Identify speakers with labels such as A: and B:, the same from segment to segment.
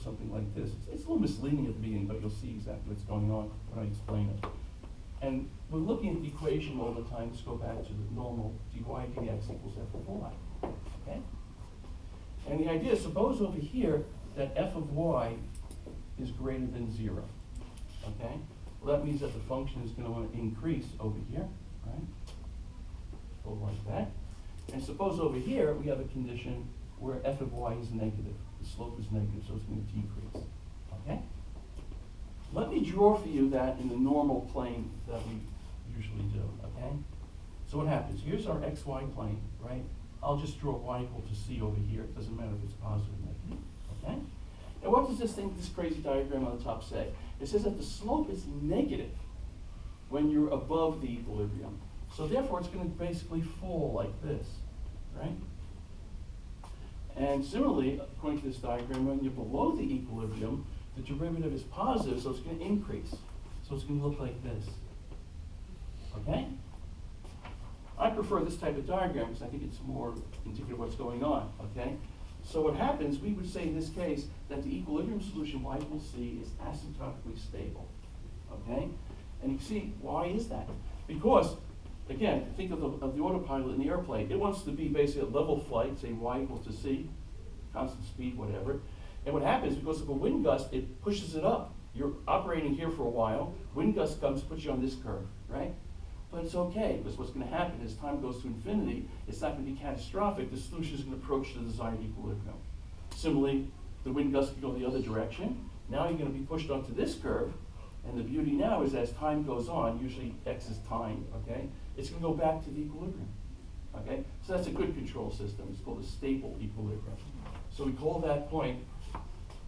A: something like this. It's a little misleading at the beginning, but you'll see exactly what's going on when I explain it. And we're looking at the equation all the time. Let's go back to the normal dy dx equals f of y. Okay? And the idea is, suppose over here that f of y is greater than 0. Okay? Well, that means that the function is going to want to increase over here, right? Go like that. And suppose over here we have a condition where f of y is negative. The slope is negative, so it's going to decrease. Okay? Let me draw for you that in the normal plane that we usually do. Okay? So what happens? Here's our xy plane, right? I'll just draw y equal to c over here. It doesn't matter if it's positive or negative. Okay? And what does this crazy diagram on the top say? It says that the slope is negative when you're above the equilibrium. So therefore, it's going to basically fall like this, right? And similarly, according to this diagram, when you're below the equilibrium, the derivative is positive, so it's going to increase. So it's going to look like this. Okay? I prefer this type of diagram because I think it's more indicative of what's going on. Okay? So what happens, we would say in this case that the equilibrium solution y equals c is asymptotically stable. Okay? And you see, why is that? Because, again, think of the autopilot in the airplane. It wants to be basically a level flight, say y equals to c, constant speed, whatever. And what happens, because of a wind gust, it pushes it up. You're operating here for a while, wind gust comes, puts you on this curve, right? But it's okay, because what's going to happen as time goes to infinity, it's not going to be catastrophic. The solution is going to approach the desired equilibrium. Similarly, the wind gust can go the other direction. Now you're going to be pushed onto this curve, and the beauty now is as time goes on, usually x is time, okay? It's going to go back to the equilibrium, okay? So that's a good control system. It's called a stable equilibrium. So we call that point,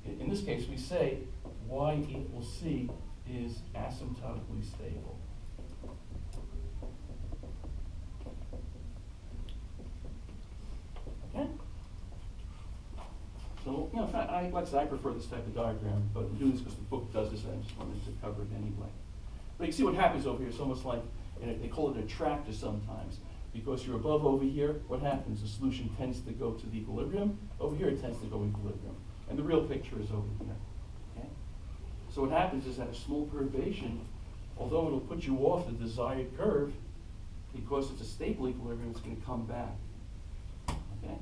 A: in this case, we say y equals c is asymptotically stable. Okay? So, you know, like I said, I prefer this type of diagram, but I'm doing this because the book does this, and I just wanted to cover it anyway. But you can see what happens over here. It's almost like, they call it a attractor sometimes. Because you're above over here, what happens? The solution tends to go to the equilibrium. Over here, it tends to go equilibrium. And the real picture is over here. Okay? So what happens is that a small perturbation, although it'll put you off the desired curve, because it's a stable equilibrium, it's going to come back. Okay?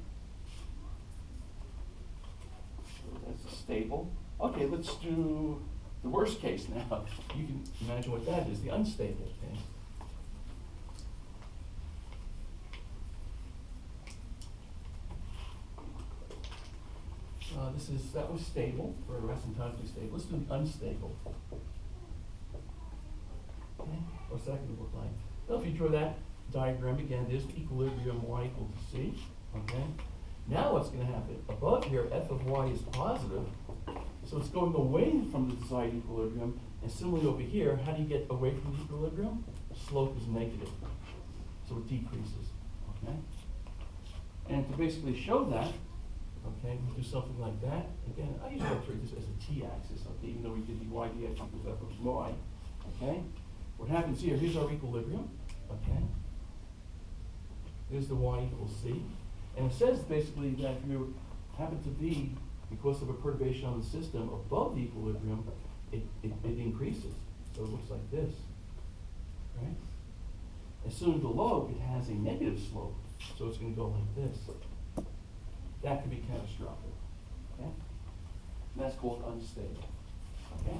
A: So that's stable. Okay, let's do the worst case now. You can imagine what that is, the unstable case. That was stable, or asymptotically stable. Let's do the unstable. Okay, what's that going to look like? Well, if you draw that diagram again, there's the equilibrium y equal to c. Okay. Now what's going to happen? Above here, f of y is positive, so it's going away from the desired equilibrium. And similarly over here, how do you get away from the equilibrium? Slope is negative, so it decreases. Okay. And to basically show that, okay, we do something like that. Again, I usually treat this as a t-axis, okay, even though we did the y dx equals f of y. Okay? What happens here, here's our equilibrium, okay? Here's the y equals c. And it says basically that if you happen to be, because of a perturbation on the system, above the equilibrium, it increases. So it looks like this, right? As soon as below, it has a negative slope, so it's going to go like this. That could be catastrophic. Okay? And that's called unstable. Okay?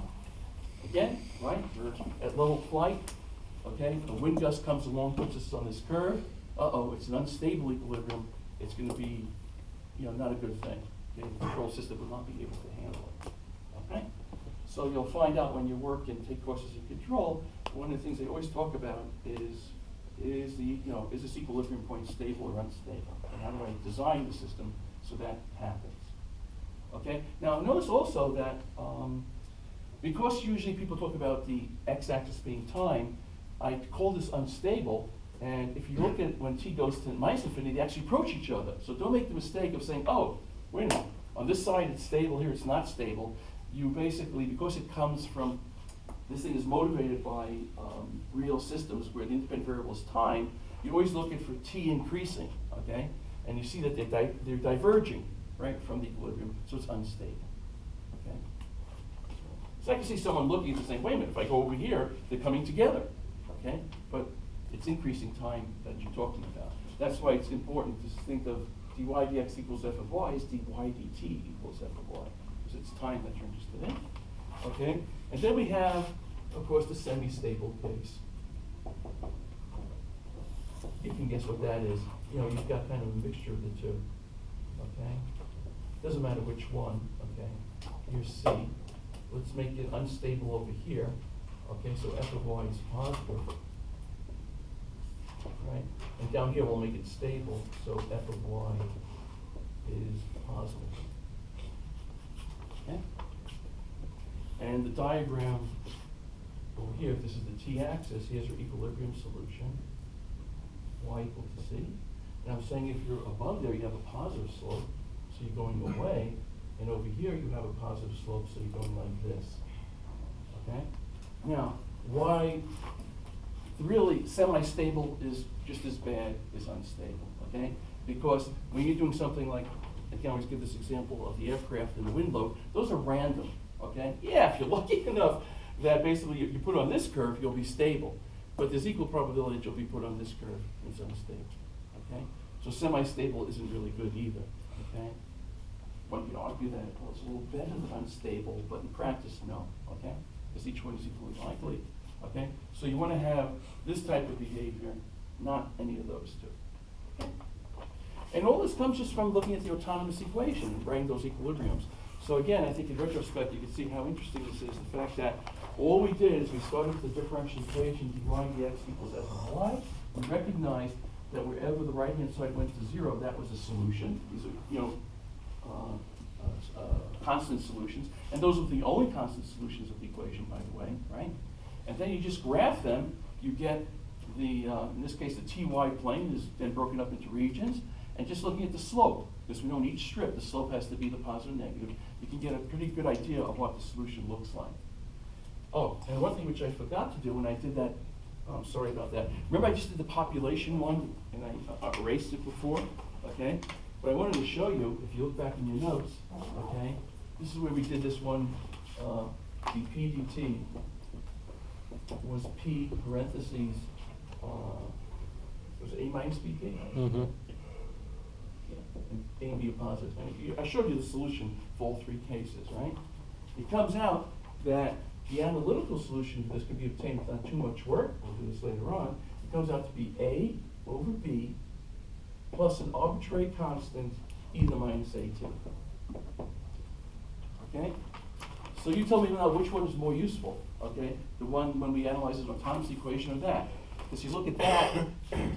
A: Again, right? We're at level flight. Okay? A wind gust comes along, puts us on this curve. Uh-oh, it's an unstable equilibrium. It's going to be, not a good thing. Okay? The control system will not be able to handle it. Okay? So you'll find out when you work and take courses in control, one of the things they always talk about is this equilibrium point stable or unstable? And how do I design the system so that happens? Okay. Now notice also that because usually people talk about the x-axis being time, I call this unstable. And if you look at when t goes to minus infinity, they actually approach each other. So don't make the mistake of saying, oh, wait a minute, on this side it's stable, here it's not stable. You basically, because it comes from, this thing is motivated by real systems where the independent variable is time, you're always looking for t increasing, okay? And you see that they're diverging, right, from the equilibrium, so it's unstable, okay? So I can see someone looking at this saying, wait a minute, if I go over here, they're coming together, okay? But it's increasing time that you're talking about. That's why it's important to think of dy dx equals f of y as dy dt equals f of y, because it's time that you're interested in, okay? And then we have, of course, the semi-stable case. You can guess what that is. You know, you've got kind of a mixture of the two, okay? Doesn't matter which one, okay? Here's C. Let's make it unstable over here, okay? So f of y is positive, right? And down here we'll make it stable, so f of y is positive, okay? And the diagram over here, if this is the t-axis, here's your equilibrium solution, y equal to c. And I'm saying if you're above there, you have a positive slope, so you're going away, and over here you have a positive slope, so you're going like this, okay? Now, why really semi-stable is just as bad as unstable, okay? Because when you're doing something like, I can always give this example of the aircraft and the wind load, those are random, okay? Yeah, if you're lucky enough that basically you put on this curve, you'll be stable. But there's equal probability that you'll be put on this curve and it's unstable, okay? So semi-stable isn't really good either, okay? One could argue that well, it's a little better than unstable, but in practice, no, okay? Because each one is equally likely, okay? So you want to have this type of behavior, not any of those two, okay? And all this comes just from looking at the autonomous equation and writing those equilibriums. So again, I think in retrospect, you can see how interesting this is, the fact that all we did is we started with the differential equation dy dx equals f of y. We recognized that wherever the right-hand side went to 0, that was a solution. These are, you know, constant solutions. And those are the only constant solutions of the equation, by the way, right? And then you just graph them. You get the, in this case, the ty plane is then broken up into regions. And just looking at the slope, because we know in each strip the slope has to be the positive and negative, you can get a pretty good idea of what the solution looks like. Oh, and one thing which I forgot to do when I did that, I'm sorry about that. Remember I just did the population one and I erased it before, okay? But I wanted to show you, if you look back in your notes, okay, this is where we did this one, the p dt was p parentheses, was it a minus bp?
B: Mm-hmm.
A: And A and B are positive. And I showed you the solution for all three cases, right? It comes out that the analytical solution for this can be obtained without too much work. We'll do this later on. It comes out to be A over B plus an arbitrary constant e to the minus a2. Okay? So you tell me now which one is more useful, okay? The one when we analyze an autonomous equation or that? Because you look at that,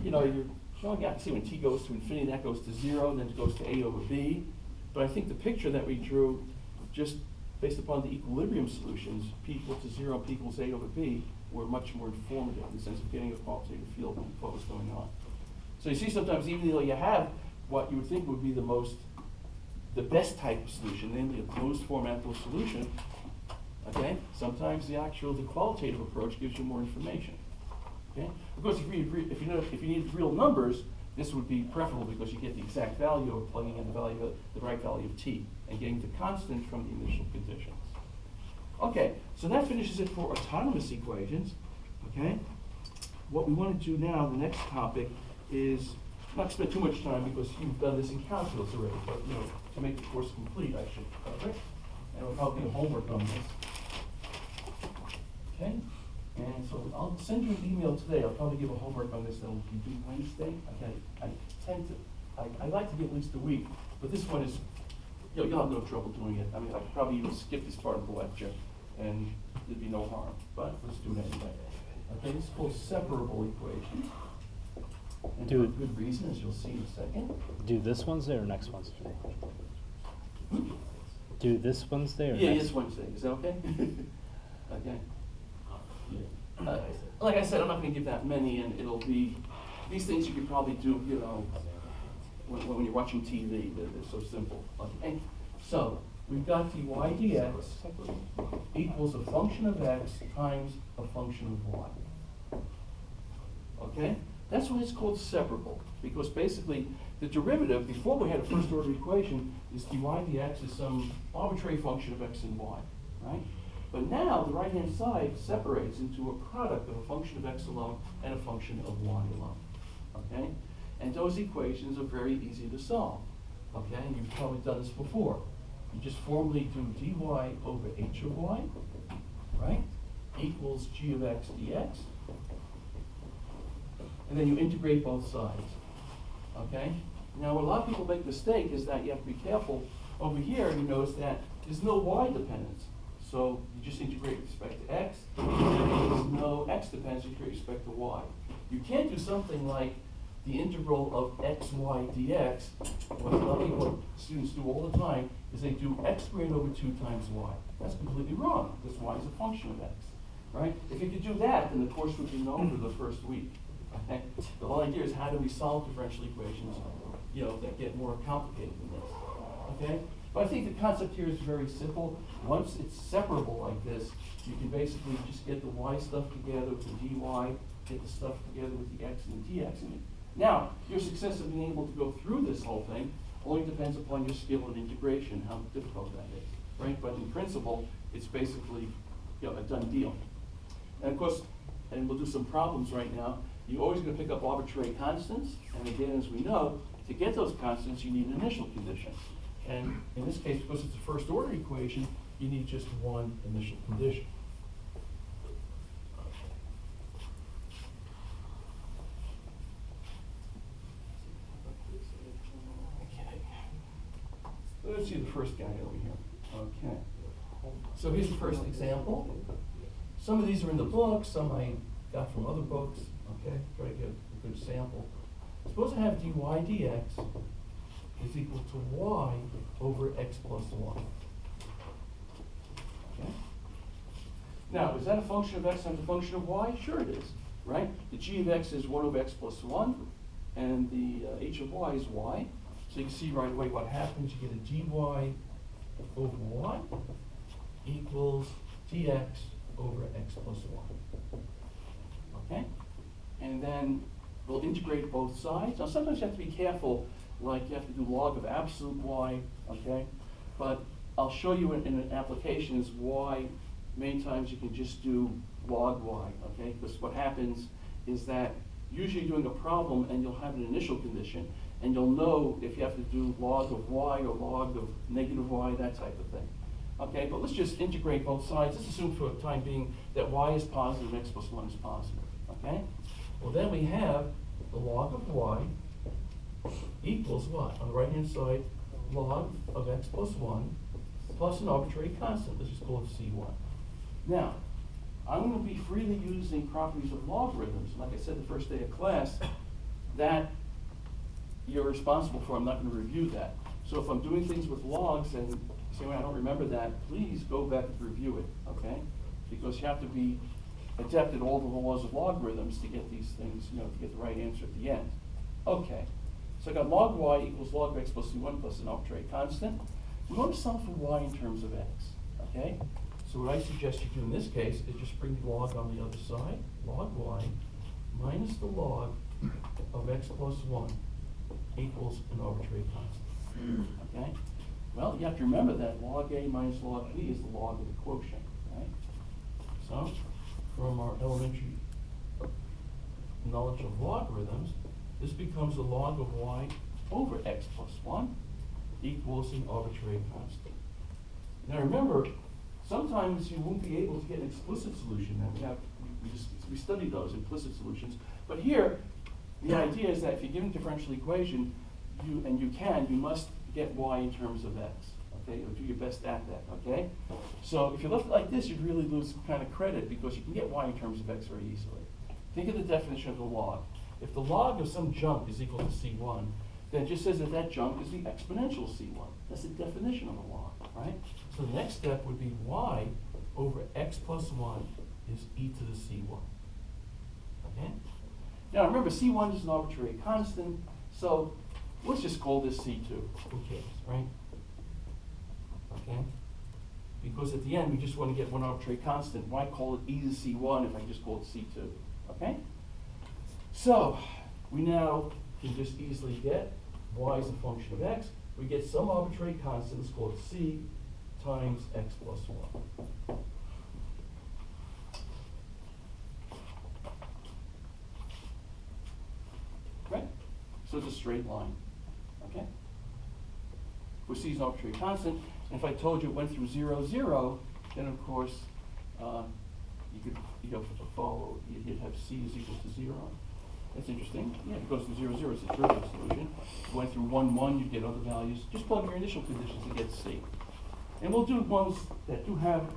A: you know, you're showing out, see when t goes to infinity, that goes to 0, then it goes to a over b. But I think the picture that we drew, just based upon the equilibrium solutions, p equals to 0, p equals a over b, were much more informative in the sense of getting a qualitative feel of what was going on. So you see sometimes even though you have what you would think would be the best type of solution, namely a closed form ample solution, okay, sometimes the qualitative approach gives you more information. Okay? Of course, if you need real numbers, this would be preferable because you get the exact value of plugging in the right value of t and getting the constant from the initial conditions. Okay, so that finishes it for autonomous equations. Okay, what we want to do now, the next topic, is not spend too much time because you've done this in calculus already, but you know, to make the course complete, I should cover it, and we'll probably do homework on this. Okay. And so I'll send you an email today. I'll probably give a homework on this that will be due Wednesday. Okay, I like to give at least a week, but this one is, you'll have no trouble doing it. I mean, I could probably even skip this part of the lecture and there'd be no harm, but let's do it anyway. Okay, this is called separable equations. And for good reason, as you'll see in a second.
B: Do this Wednesday or next Wednesday?
A: Hmm?
B: Do this Wednesday or
A: yeah,
B: next?
A: Yes, Wednesday. Is that okay? Okay. Yeah. Like I said, I'm not going to give that many, and it'll be, these things you could probably do, you know, when you're watching TV. They're so simple. Okay. So we've got dy dx equals a function of x times a function of y. Okay? That's why it's called separable, because basically the derivative, before we had a first order equation, is dy dx is some arbitrary function of x and y, right? But now the right-hand side separates into a product of a function of x alone and a function of y alone, okay? And those equations are very easy to solve, okay? And you've probably done this before. You just formally do dy over h of y, right? Equals g of x dx. And then you integrate both sides, okay? Now, what a lot of people make a mistake is that you have to be careful. Over here, you notice that there's no y dependence. So you just integrate with respect to x. There's no x dependence with respect to y. You can't do something like the integral of xy dx. What a lot of people, what students do all the time is they do x squared over 2 times y. That's completely wrong, because y is a function of x, right? If you could do that, then the course would be known for the first week. Okay? The whole idea is how do we solve differential equations, you know, that get more complicated than this. Okay? But I think the concept here is very simple. Once it's separable like this, you can basically just get the y stuff together with the dy, get the stuff together with the x and the dx in it. Now, your success of being able to go through this whole thing only depends upon your skill in integration, how difficult that is, right? But in principle, it's basically, you know, a done deal. And of course, and we'll do some problems right now, you're always going to pick up arbitrary constants, and again, as we know, to get those constants, you need an initial condition. And in this case, because it's a first order equation, you need just one initial condition. Okay. Let's see the first guy over here. Okay. So here's the first example. Some of these are in the book, some I got from other books. Okay, try to get a good sample. Suppose I have dy dx is equal to y over x plus 1. Okay. Now, is that a function of x times a function of y? Sure it is, right? The g of x is 1 over x plus 1, and the h of y is y. So you can see right away what happens. You get a dy over y equals dx over x plus 1. Okay? And then we'll integrate both sides. Now, sometimes you have to be careful, like you have to do log of absolute y, okay? But I'll show you in applications why many times you can just do log y, okay? Because what happens is that usually you're doing a problem and you'll have an initial condition, and you'll know if you have to do log of y or log of negative y, that type of thing. Okay, but let's just integrate both sides. Let's assume for the time being that y is positive and x plus 1 is positive, okay? Well, then we have the log of y equals what? On the right-hand side, log of x plus 1 plus an arbitrary constant. Let's just call it c1. Now, I'm going to be freely using properties of logarithms. Like I said the first day of class, that you're responsible for. I'm not going to review that. So if I'm doing things with logs and say, well, I don't remember that, please go back and review it, okay? Because you have to be adept at all the laws of logarithms to get these things, you know, to get the right answer at the end. Okay, so I got log y equals log of x plus c1 plus an arbitrary constant. We want to solve for y in terms of x, okay? So what I suggest you do in this case is just bring the log on the other side, log y minus the log of x plus 1 equals an arbitrary constant, okay? Well, you have to remember that log a minus log b is the log of the quotient, right? So, from our elementary knowledge of logarithms, this becomes a log of y over x plus 1 equals an arbitrary constant. Now remember, sometimes you won't be able to get an explicit solution. Now we study those implicit solutions, but here the idea is that if you're given a differential equation, you must get y in terms of x, okay, or do your best at that, okay? So if you left it like this, you'd really lose some kind of credit because you can get y in terms of x very easily. Think of the definition of the log. If the log of some junk is equal to c1, then it just says that that junk is the exponential c1. That's the definition of a log, right? So the next step would be y over x plus 1 is e to the c1, okay? Now remember, c1 is an arbitrary constant, so let's just call this c2. Who cares, right? Okay? Because at the end, we just want to get one arbitrary constant. Why call it e to c1 if I just call it c2? Okay? So, we now can just easily get y is a function of x. We get some arbitrary constant, let's call it c times x plus 1. a straight line, okay? Where c is an arbitrary constant, and if I told you it went through 0, 0, then of course, you could, follow, you'd have c is equal to 0. That's interesting. Yeah, it goes to 0, 0, it's a trivial solution. If it went through 1, 1, you'd get other values. Just plug your initial conditions to get c. And we'll do ones that do have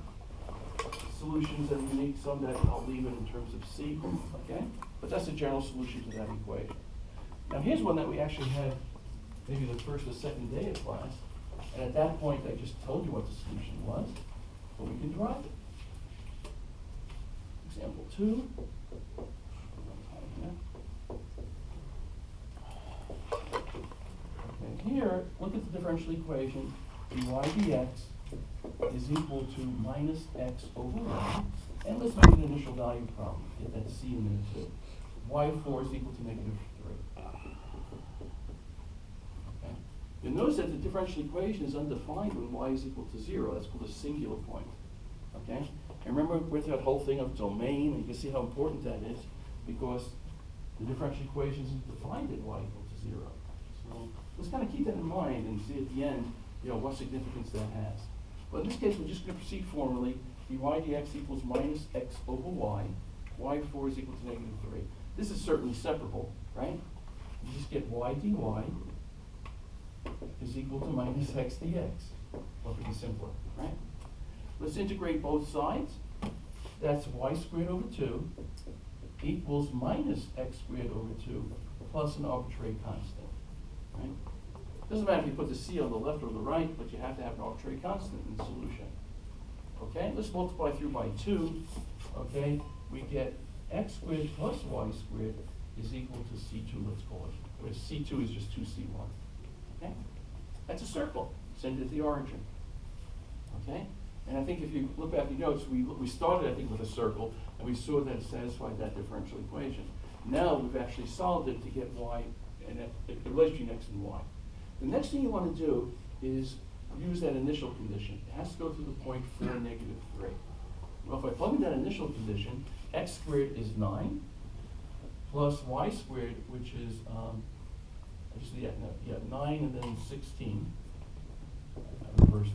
A: solutions that are unique, some that I'll leave it in terms of c, okay? But that's a general solution to that equation. Now here's one that we actually had maybe the first or second day of class, and at that point I just told you what the solution was, but we can derive it. Example 2. Okay, here, look at the differential equation. dy dx is equal to minus x over y. And let's make an initial value problem. Get that c in there too. y4 is equal to negative 3. Okay. You'll notice that the differential equation is undefined when y is equal to 0. That's called a singular point. Okay? And remember with that whole thing of domain, and you can see how important that is, because the differential equation isn't defined at y equal to 0. So let's kind of keep that in mind and see at the end, what significance that has. But in this case, we're just going to proceed formally. dy dx equals minus x over y. y4 is equal to negative 3. This is certainly separable, right? You just get y dy is equal to minus x dx. Or pretty simpler, right? Let's integrate both sides. That's y squared over 2 equals minus x squared over 2 plus an arbitrary constant, right? Doesn't matter if you put the c on the left or the right, but you have to have an arbitrary constant in the solution. Okay, let's multiply through by 2. Okay, we get x squared plus y squared is equal to c2, let's call it, where c2 is just 2c1. Okay, that's a circle. Send it to the origin. Okay, and I think if you look back at your notes, we started, I think, with a circle, and we saw that it satisfied that differential equation. Now we've actually solved it to get y, and the relation between x and y. The next thing you want to do is use that initial condition. It has to go through the point 4, negative 3. Well, if I plug in that initial condition, x squared is 9, plus y squared, which is, 9 and then 16. Reverse